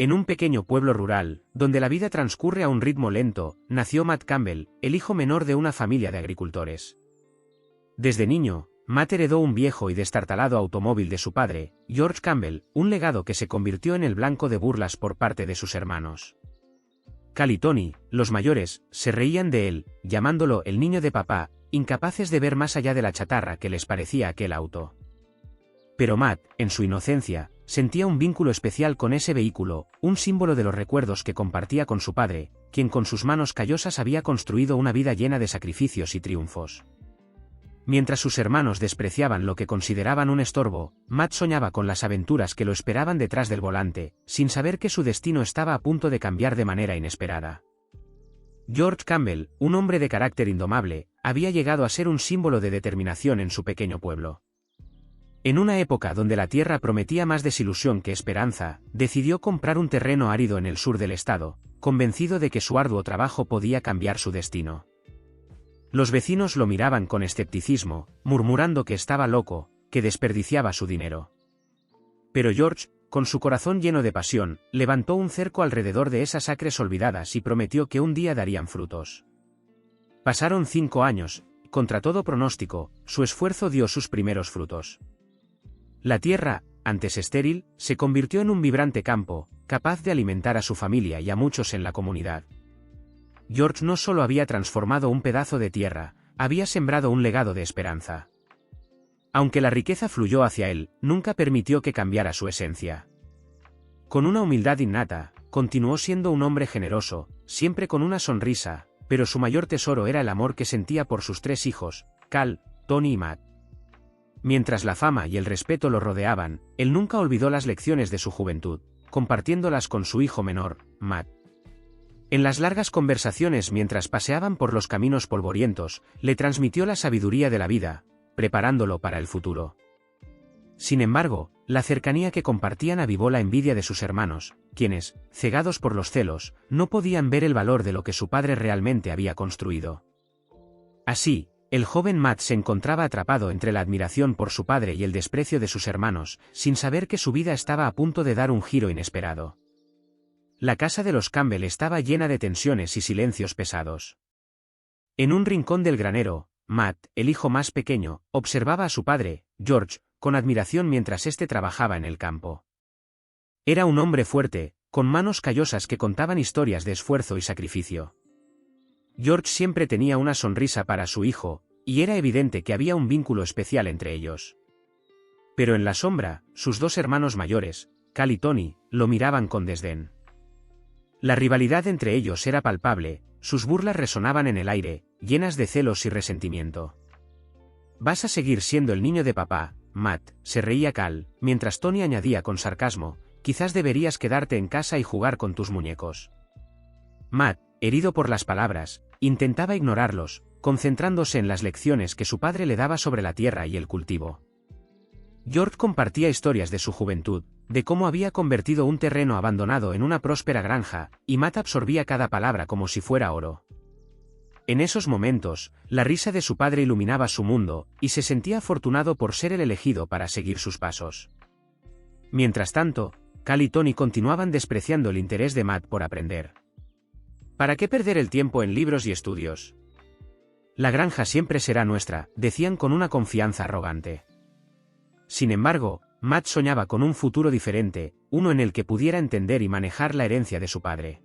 En un pequeño pueblo rural, donde la vida transcurre a un ritmo lento, nació Matt Campbell, el hijo menor de una familia de agricultores. Desde niño, Matt heredó un viejo y destartalado automóvil de su padre, George Campbell, un legado que se convirtió en el blanco de burlas por parte de sus hermanos. Cal y Tony, los mayores, se reían de él, llamándolo el niño de papá, incapaces de ver más allá de la chatarra que les parecía aquel auto. Pero Matt, en su inocencia, sentía un vínculo especial con ese vehículo, un símbolo de los recuerdos que compartía con su padre, quien con sus manos callosas había construido una vida llena de sacrificios y triunfos. Mientras sus hermanos despreciaban lo que consideraban un estorbo, Matt soñaba con las aventuras que lo esperaban detrás del volante, sin saber que su destino estaba a punto de cambiar de manera inesperada. George Campbell, un hombre de carácter indomable, había llegado a ser un símbolo de determinación en su pequeño pueblo. En una época donde la tierra prometía más desilusión que esperanza, decidió comprar un terreno árido en el sur del estado, convencido de que su arduo trabajo podía cambiar su destino. Los vecinos lo miraban con escepticismo, murmurando que estaba loco, que desperdiciaba su dinero. Pero George, con su corazón lleno de pasión, levantó un cerco alrededor de esas acres olvidadas y prometió que un día darían frutos. Pasaron 5 años, y contra todo pronóstico, su esfuerzo dio sus primeros frutos. La tierra, antes estéril, se convirtió en un vibrante campo, capaz de alimentar a su familia y a muchos en la comunidad. George no solo había transformado un pedazo de tierra, había sembrado un legado de esperanza. Aunque la riqueza fluyó hacia él, nunca permitió que cambiara su esencia. Con una humildad innata, continuó siendo un hombre generoso, siempre con una sonrisa, pero su mayor tesoro era el amor que sentía por sus 3 hijos, Cal, Tony y Matt. Mientras la fama y el respeto lo rodeaban, él nunca olvidó las lecciones de su juventud, compartiéndolas con su hijo menor, Matt. En las largas conversaciones mientras paseaban por los caminos polvorientos, le transmitió la sabiduría de la vida, preparándolo para el futuro. Sin embargo, la cercanía que compartían avivó la envidia de sus hermanos, quienes, cegados por los celos, no podían ver el valor de lo que su padre realmente había construido. Así, el joven Matt se encontraba atrapado entre la admiración por su padre y el desprecio de sus hermanos, sin saber que su vida estaba a punto de dar un giro inesperado. La casa de los Campbell estaba llena de tensiones y silencios pesados. En un rincón del granero, Matt, el hijo más pequeño, observaba a su padre, George, con admiración mientras éste trabajaba en el campo. Era un hombre fuerte, con manos callosas que contaban historias de esfuerzo y sacrificio. George siempre tenía una sonrisa para su hijo, y era evidente que había un vínculo especial entre ellos. Pero en la sombra, sus 2 hermanos mayores, Cal y Tony, lo miraban con desdén. La rivalidad entre ellos era palpable, sus burlas resonaban en el aire, llenas de celos y resentimiento. «Vas a seguir siendo el niño de papá, Matt», se reía Cal, mientras Tony añadía con sarcasmo, «quizás deberías quedarte en casa y jugar con tus muñecos». Matt, herido por las palabras, intentaba ignorarlos, concentrándose en las lecciones que su padre le daba sobre la tierra y el cultivo. George compartía historias de su juventud, de cómo había convertido un terreno abandonado en una próspera granja, y Matt absorbía cada palabra como si fuera oro. En esos momentos, la risa de su padre iluminaba su mundo, y se sentía afortunado por ser el elegido para seguir sus pasos. Mientras tanto, Cal y Tony continuaban despreciando el interés de Matt por aprender. «¿Para qué perder el tiempo en libros y estudios? La granja siempre será nuestra», decían con una confianza arrogante. Sin embargo, Matt soñaba con un futuro diferente, uno en el que pudiera entender y manejar la herencia de su padre.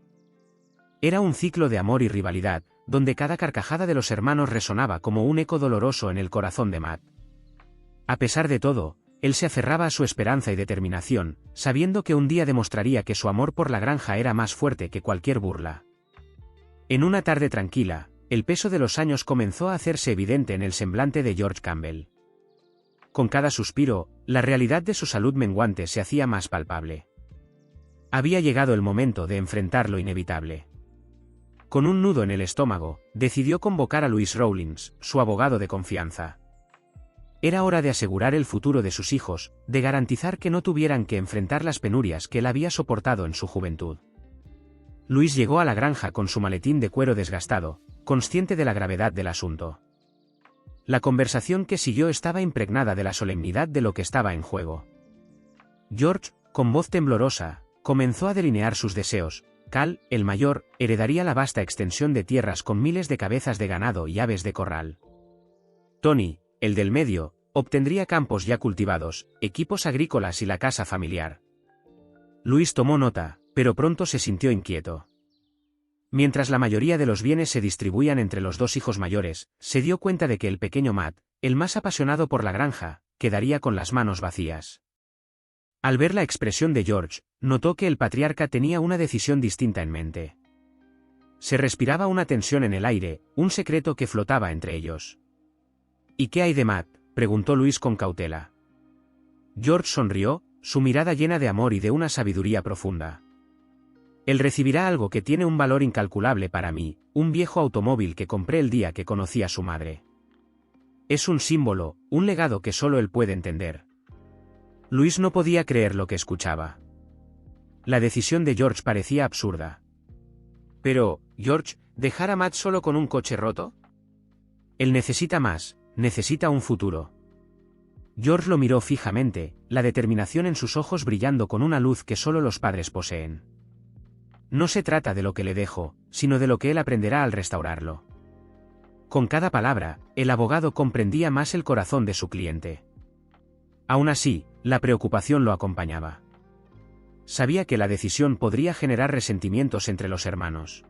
Era un ciclo de amor y rivalidad, donde cada carcajada de los hermanos resonaba como un eco doloroso en el corazón de Matt. A pesar de todo, él se aferraba a su esperanza y determinación, sabiendo que un día demostraría que su amor por la granja era más fuerte que cualquier burla. En una tarde tranquila, el peso de los años comenzó a hacerse evidente en el semblante de George Campbell. Con cada suspiro, la realidad de su salud menguante se hacía más palpable. Había llegado el momento de enfrentar lo inevitable. Con un nudo en el estómago, decidió convocar a Louis Rawlins, su abogado de confianza. Era hora de asegurar el futuro de sus hijos, de garantizar que no tuvieran que enfrentar las penurias que él había soportado en su juventud. Louis llegó a la granja con su maletín de cuero desgastado, consciente de la gravedad del asunto. La conversación que siguió estaba impregnada de la solemnidad de lo que estaba en juego. George, con voz temblorosa, comenzó a delinear sus deseos. Cal, el mayor, heredaría la vasta extensión de tierras con miles de cabezas de ganado y aves de corral. Tony, el del medio, obtendría campos ya cultivados, equipos agrícolas y la casa familiar. Luis tomó nota, pero pronto se sintió inquieto. Mientras la mayoría de los bienes se distribuían entre los dos hijos mayores, se dio cuenta de que el pequeño Matt, el más apasionado por la granja, quedaría con las manos vacías. Al ver la expresión de George, notó que el patriarca tenía una decisión distinta en mente. Se respiraba una tensión en el aire, un secreto que flotaba entre ellos. ¿Y qué hay de Matt?, preguntó Luis con cautela. George sonrió, su mirada llena de amor y de una sabiduría profunda. Él recibirá algo que tiene un valor incalculable para mí, un viejo automóvil que compré el día que conocí a su madre. Es un símbolo, un legado que solo él puede entender. Luis no podía creer lo que escuchaba. La decisión de George parecía absurda. Pero, George, ¿dejar a Matt solo con un coche roto? Él necesita más, necesita un futuro. George lo miró fijamente, la determinación en sus ojos brillando con una luz que solo los padres poseen. No se trata de lo que le dejo, sino de lo que él aprenderá al restaurarlo. Con cada palabra, el abogado comprendía más el corazón de su cliente. Aún así, la preocupación lo acompañaba. Sabía que la decisión podría generar resentimientos entre los hermanos.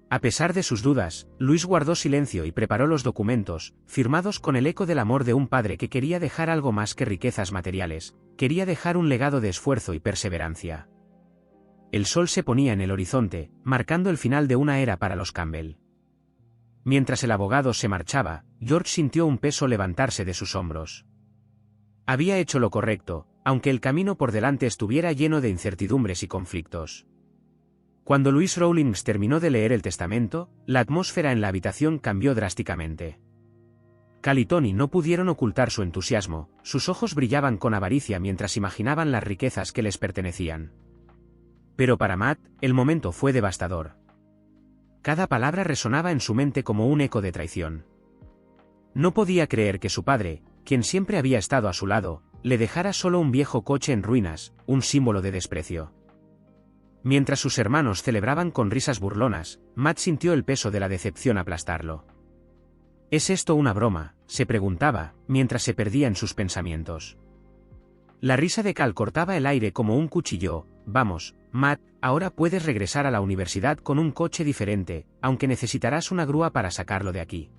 A pesar de sus dudas, Luis guardó silencio y preparó los documentos, firmados con el eco del amor de un padre que quería dejar algo más que riquezas materiales, quería dejar un legado de esfuerzo y perseverancia. El sol se ponía en el horizonte, marcando el final de una era para los Campbell. Mientras el abogado se marchaba, George sintió un peso levantarse de sus hombros. Había hecho lo correcto, aunque el camino por delante estuviera lleno de incertidumbres y conflictos. Cuando Louise Rawlings terminó de leer el testamento, la atmósfera en la habitación cambió drásticamente. Cal y Tony no pudieron ocultar su entusiasmo, sus ojos brillaban con avaricia mientras imaginaban las riquezas que les pertenecían. Pero para Matt, el momento fue devastador. Cada palabra resonaba en su mente como un eco de traición. No podía creer que su padre, quien siempre había estado a su lado, le dejara solo un viejo coche en ruinas, un símbolo de desprecio. Mientras sus hermanos celebraban con risas burlonas, Matt sintió el peso de la decepción aplastarlo. ¿Es esto una broma?, se preguntaba, mientras se perdía en sus pensamientos. La risa de Cal cortaba el aire como un cuchillo. Vamos, Matt, ahora puedes regresar a la universidad con un coche diferente, aunque necesitarás una grúa para sacarlo de aquí.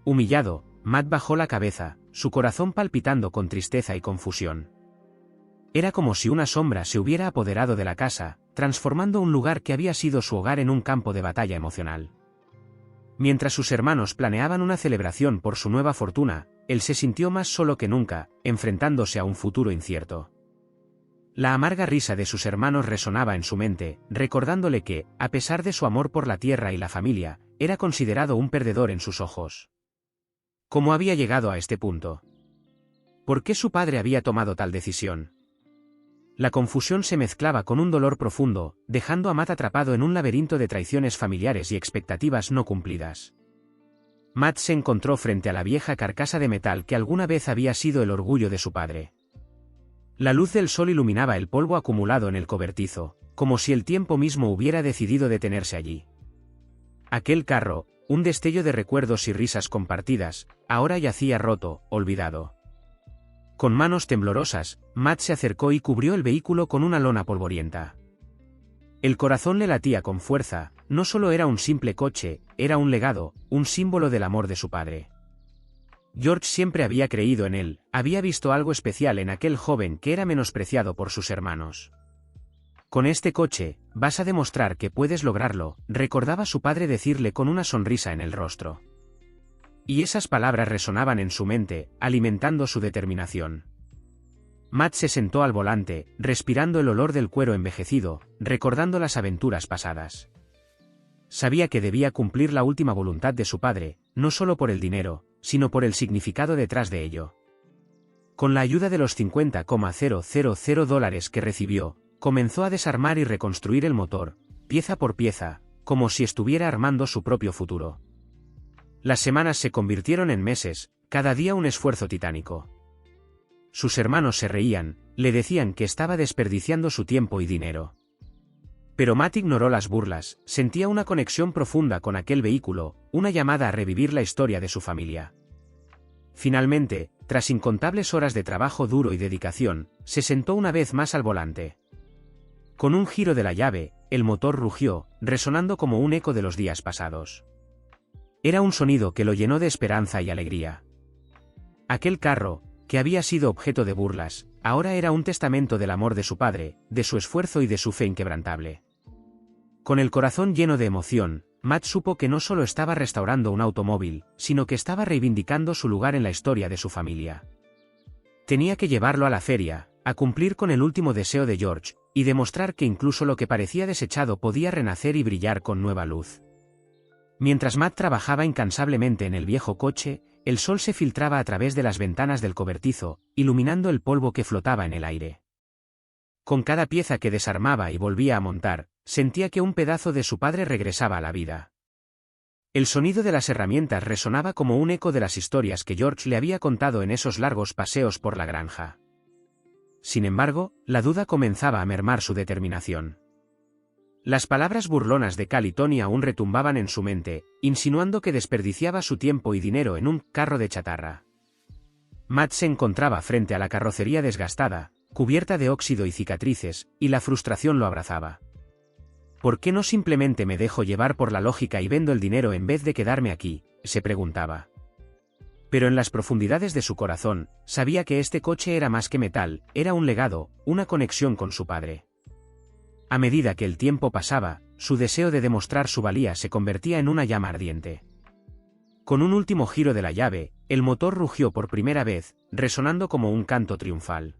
Humillado, Matt bajó la cabeza, su corazón palpitando con tristeza y confusión. Era como si una sombra se hubiera apoderado de la casa, transformando un lugar que había sido su hogar en un campo de batalla emocional. Mientras sus hermanos planeaban una celebración por su nueva fortuna, él se sintió más solo que nunca, enfrentándose a un futuro incierto. La amarga risa de sus hermanos resonaba en su mente, recordándole que, a pesar de su amor por la tierra y la familia, era considerado un perdedor en sus ojos. ¿Cómo había llegado a este punto? ¿Por qué su padre había tomado tal decisión? La confusión se mezclaba con un dolor profundo, dejando a Matt atrapado en un laberinto de traiciones familiares y expectativas no cumplidas. Matt se encontró frente a la vieja carcasa de metal que alguna vez había sido el orgullo de su padre. La luz del sol iluminaba el polvo acumulado en el cobertizo, como si el tiempo mismo hubiera decidido detenerse allí. Aquel carro, un destello de recuerdos y risas compartidas, ahora yacía roto, olvidado. Con manos temblorosas, Matt se acercó y cubrió el vehículo con una lona polvorienta. El corazón le latía con fuerza, no solo era un simple coche, era un legado, un símbolo del amor de su padre. George siempre había creído en él, había visto algo especial en aquel joven que era menospreciado por sus hermanos. Con este coche, vas a demostrar que puedes lograrlo, recordaba su padre decirle con una sonrisa en el rostro. Y esas palabras resonaban en su mente, alimentando su determinación. Matt se sentó al volante, respirando el olor del cuero envejecido, recordando las aventuras pasadas. Sabía que debía cumplir la última voluntad de su padre, no solo por el dinero, sino por el significado detrás de ello. Con la ayuda de los $50,000 que recibió, comenzó a desarmar y reconstruir el motor, pieza por pieza, como si estuviera armando su propio futuro. Las semanas se convirtieron en meses, cada día un esfuerzo titánico. sus hermanos se reían, le decían que estaba desperdiciando su tiempo y dinero. Pero Matt ignoró las burlas, sentía una conexión profunda con aquel vehículo, una llamada a revivir la historia de su familia. Finalmente, tras incontables horas de trabajo duro y dedicación, se sentó una vez más al volante. Con un giro de la llave, el motor rugió, resonando como un eco de los días pasados. Era un sonido que lo llenó de esperanza y alegría. Aquel carro, que había sido objeto de burlas, ahora era un testamento del amor de su padre, de su esfuerzo y de su fe inquebrantable. Con el corazón lleno de emoción, Matt supo que no solo estaba restaurando un automóvil, sino que estaba reivindicando su lugar en la historia de su familia. Tenía que llevarlo a la feria, a cumplir con el último deseo de George, y demostrar que incluso lo que parecía desechado podía renacer y brillar con nueva luz. Mientras Matt trabajaba incansablemente en el viejo coche, el sol se filtraba a través de las ventanas del cobertizo, iluminando el polvo que flotaba en el aire. Con cada pieza que desarmaba y volvía a montar, sentía que un pedazo de su padre regresaba a la vida. El sonido de las herramientas resonaba como un eco de las historias que George le había contado en esos largos paseos por la granja. Sin embargo, la duda comenzaba a mermar su determinación. Las palabras burlonas de Cal y Tony aún retumbaban en su mente, insinuando que desperdiciaba su tiempo y dinero en un carro de chatarra. Matt se encontraba frente a la carrocería desgastada, cubierta de óxido y cicatrices, y la frustración lo abrazaba. ¿Por qué no simplemente me dejo llevar por la lógica y vendo el dinero en vez de quedarme aquí?, se preguntaba. Pero en las profundidades de su corazón, sabía que este coche era más que metal, era un legado, una conexión con su padre. A medida que el tiempo pasaba, su deseo de demostrar su valía se convertía en una llama ardiente. Con un último giro de la llave, el motor rugió por primera vez, resonando como un canto triunfal.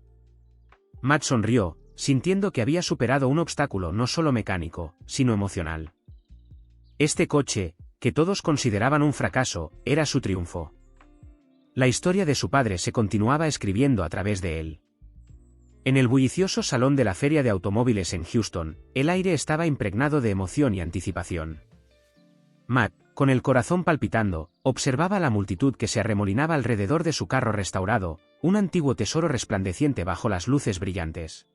Matt sonrió, sintiendo que había superado un obstáculo no solo mecánico, sino emocional. Este coche, que todos consideraban un fracaso, era su triunfo. La historia de su padre se continuaba escribiendo a través de él. En el bullicioso salón de la feria de automóviles en Houston, el aire estaba impregnado de emoción y anticipación. Matt, con el corazón palpitando, observaba la multitud que se arremolinaba alrededor de su carro restaurado, un antiguo tesoro resplandeciente bajo las luces brillantes.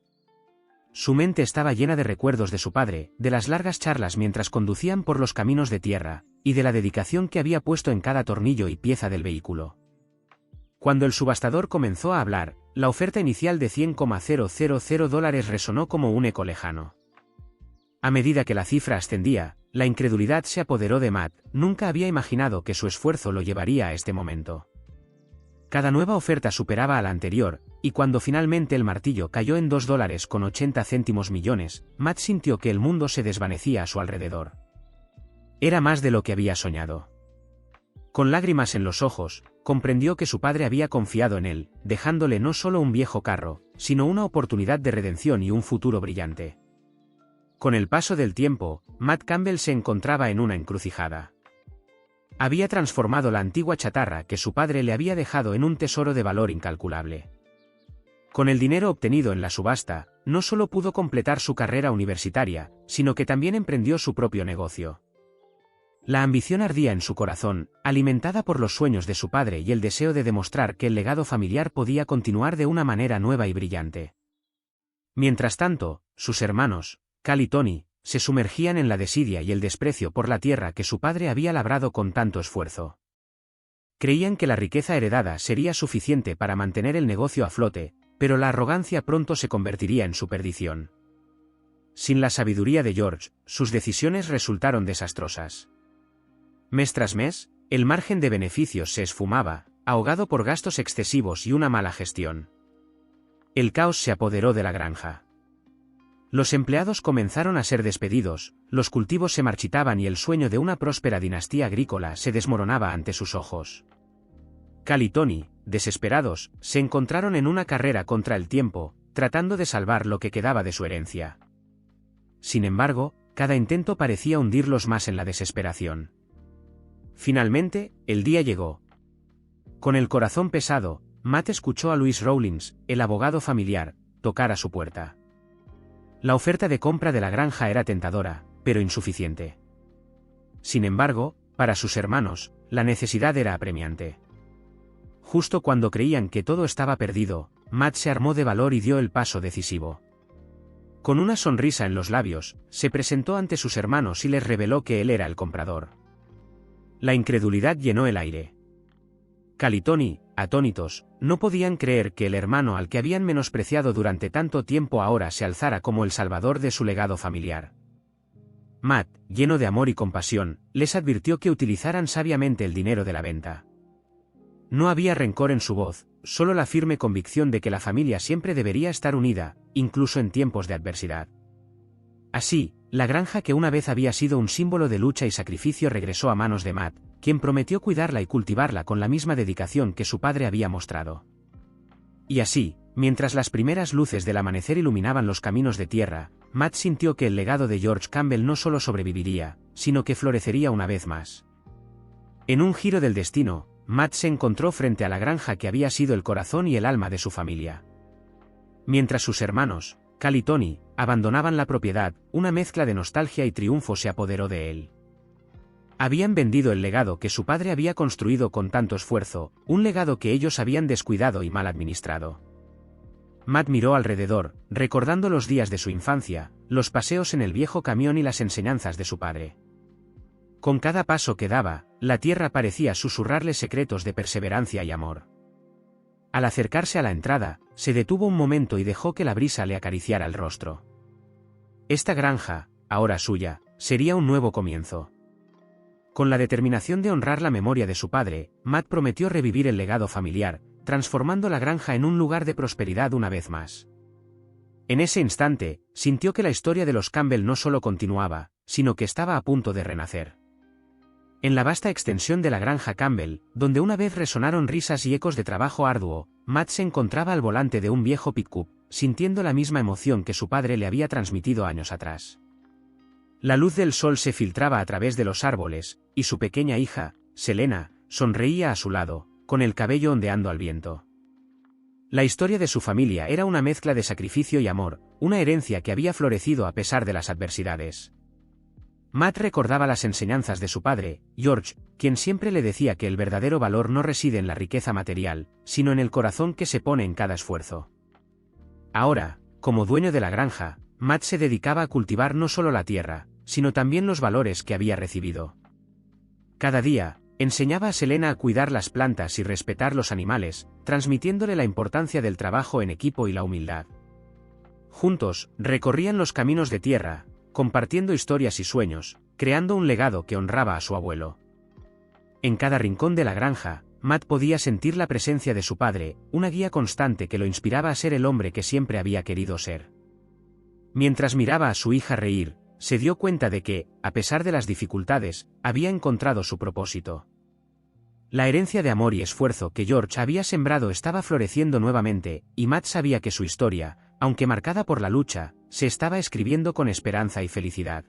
Su mente estaba llena de recuerdos de su padre, de las largas charlas mientras conducían por los caminos de tierra, y de la dedicación que había puesto en cada tornillo y pieza del vehículo. Cuando el subastador comenzó a hablar, la oferta inicial de $100,000 resonó como un eco lejano. A medida que la cifra ascendía, la incredulidad se apoderó de Matt, nunca había imaginado que su esfuerzo lo llevaría a este momento. Cada nueva oferta superaba a la anterior, y cuando finalmente el martillo cayó en $2,80 millones, Matt sintió que el mundo se desvanecía a su alrededor. Era más de lo que había soñado. Con lágrimas en los ojos, comprendió que su padre había confiado en él, dejándole no solo un viejo carro, sino una oportunidad de redención y un futuro brillante. Con el paso del tiempo, Matt Campbell se encontraba en una encrucijada. Había transformado la antigua chatarra que su padre le había dejado en un tesoro de valor incalculable. Con el dinero obtenido en la subasta, no solo pudo completar su carrera universitaria, sino que también emprendió su propio negocio. La ambición ardía en su corazón, alimentada por los sueños de su padre y el deseo de demostrar que el legado familiar podía continuar de una manera nueva y brillante. Mientras tanto, sus hermanos, Cal y Tony, se sumergían en la desidia y el desprecio por la tierra que su padre había labrado con tanto esfuerzo. Creían que la riqueza heredada sería suficiente para mantener el negocio a flote, pero la arrogancia pronto se convertiría en su perdición. Sin la sabiduría de George, sus decisiones resultaron desastrosas. Mes tras mes, el margen de beneficios se esfumaba, ahogado por gastos excesivos y una mala gestión. El caos se apoderó de la granja. Los empleados comenzaron a ser despedidos, los cultivos se marchitaban y el sueño de una próspera dinastía agrícola se desmoronaba ante sus ojos. Cal y Tony, desesperados, se encontraron en una carrera contra el tiempo, tratando de salvar lo que quedaba de su herencia. Sin embargo, cada intento parecía hundirlos más en la desesperación. Finalmente, el día llegó. Con el corazón pesado, Matt escuchó a Louis Rawlins, el abogado familiar, tocar a su puerta. La oferta de compra de la granja era tentadora, pero insuficiente. Sin embargo, para sus hermanos, la necesidad era apremiante. Justo cuando creían que todo estaba perdido, Matt se armó de valor y dio el paso decisivo. Con una sonrisa en los labios, se presentó ante sus hermanos y les reveló que él era el comprador. La incredulidad llenó el aire. Cal y Tony, atónitos, no podían creer que el hermano al que habían menospreciado durante tanto tiempo ahora se alzara como el salvador de su legado familiar. Matt, lleno de amor y compasión, les advirtió que utilizaran sabiamente el dinero de la venta. No había rencor en su voz, solo la firme convicción de que la familia siempre debería estar unida, incluso en tiempos de adversidad. Así, la granja que una vez había sido un símbolo de lucha y sacrificio regresó a manos de Matt, quien prometió cuidarla y cultivarla con la misma dedicación que su padre había mostrado. Y así, mientras las primeras luces del amanecer iluminaban los caminos de tierra, Matt sintió que el legado de George Campbell no solo sobreviviría, sino que florecería una vez más. En un giro del destino, Matt se encontró frente a la granja que había sido el corazón y el alma de su familia. Mientras sus hermanos, Cal y Tony, abandonaban la propiedad, una mezcla de nostalgia y triunfo se apoderó de él. Habían vendido el legado que su padre había construido con tanto esfuerzo, un legado que ellos habían descuidado y mal administrado. Matt miró alrededor, recordando los días de su infancia, los paseos en el viejo camión y las enseñanzas de su padre. Con cada paso que daba, la tierra parecía susurrarle secretos de perseverancia y amor. Al acercarse a la entrada, se detuvo un momento y dejó que la brisa le acariciara el rostro. Esta granja, ahora suya, sería un nuevo comienzo. Con la determinación de honrar la memoria de su padre, Matt prometió revivir el legado familiar, transformando la granja en un lugar de prosperidad una vez más. En ese instante, sintió que la historia de los Campbell no solo continuaba, sino que estaba a punto de renacer. En la vasta extensión de la granja Campbell, donde una vez resonaron risas y ecos de trabajo arduo, Matt se encontraba al volante de un viejo pick-up, sintiendo la misma emoción que su padre le había transmitido años atrás. La luz del sol se filtraba a través de los árboles, y su pequeña hija, Selena, sonreía a su lado, con el cabello ondeando al viento. La historia de su familia era una mezcla de sacrificio y amor, una herencia que había florecido a pesar de las adversidades. Matt recordaba las enseñanzas de su padre, George, quien siempre le decía que el verdadero valor no reside en la riqueza material, sino en el corazón que se pone en cada esfuerzo. Ahora, como dueño de la granja, Matt se dedicaba a cultivar no solo la tierra, sino también los valores que había recibido. Cada día, enseñaba a Selena a cuidar las plantas y respetar los animales, transmitiéndole la importancia del trabajo en equipo y la humildad. Juntos, recorrían los caminos de tierra, compartiendo historias y sueños, creando un legado que honraba a su abuelo. En cada rincón de la granja, Matt podía sentir la presencia de su padre, una guía constante que lo inspiraba a ser el hombre que siempre había querido ser. Mientras miraba a su hija reír, se dio cuenta de que, a pesar de las dificultades, había encontrado su propósito. La herencia de amor y esfuerzo que George había sembrado estaba floreciendo nuevamente, y Matt sabía que su historia, aunque marcada por la lucha, se estaba escribiendo con esperanza y felicidad.